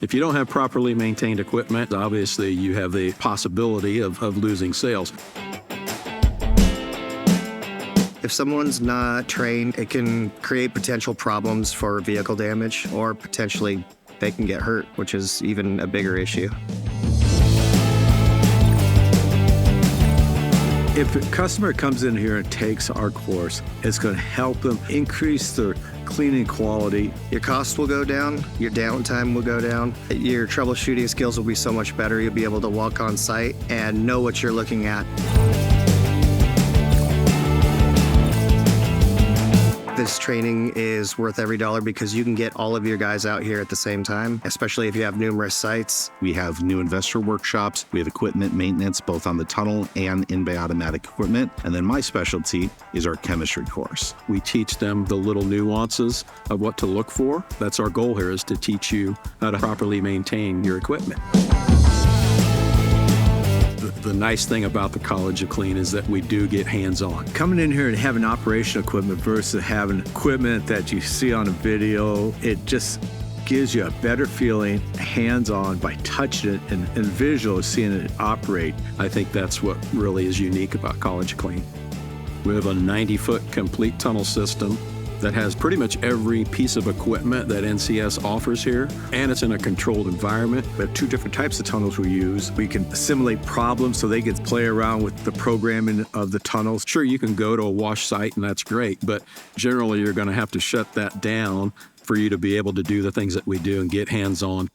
If you don't have properly maintained equipment, obviously you have the possibility of losing sales. If someone's not trained, it can create potential problems for vehicle damage, or potentially they can get hurt, which is even a bigger issue. If a customer comes in here and takes our course, it's going to help them increase their cleaning quality. Your costs will go down, your downtime will go down, your troubleshooting skills will be so much better. You'll be able to walk on site and know what you're looking at. This training is worth every dollar because you can get all of your guys out here at the same time, especially if you have numerous sites. We have new investor workshops. We have equipment maintenance, both on the tunnel and in-bay automatic equipment. And then my specialty is our chemistry course. We teach them the little nuances of what to look for. That's our goal here, is to teach you how to properly maintain your equipment. The nice thing about the College of Clean is that we do get hands-on. Coming in here and having operational equipment versus having equipment that you see on a video, it just gives you a better feeling hands-on by touching it and visual seeing it operate. I think that's what really is unique about College of Clean. We have a 90-foot complete tunnel system that has pretty much every piece of equipment that NCS offers here, and it's in a controlled environment. We have two different types of tunnels we use. We can simulate problems so they can play around with the programming of the tunnels. Sure, you can go to a wash site and that's great, but generally you're going to have to shut that down for you to be able to do the things that we do and get hands-on.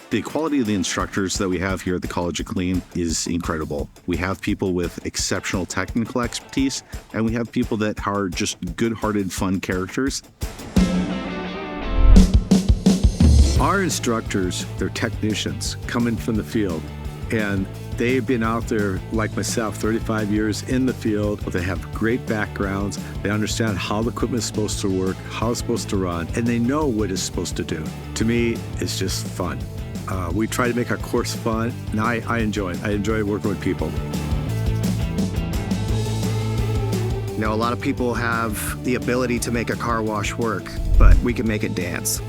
The quality of the instructors that we have here at the College of Clean is incredible. We have people with exceptional technical expertise, and we have people that are just good-hearted, fun characters. Our instructors, they're technicians coming from the field, and they've been out there, like myself, 35 years in the field. They have great backgrounds. They understand how the equipment is supposed to work, how it's supposed to run, and they know what it's supposed to do. To me, it's just fun. We try to make our course fun, and I enjoy it. I enjoy working with people. You know, a lot of people have the ability to make a car wash work, but we can make it dance.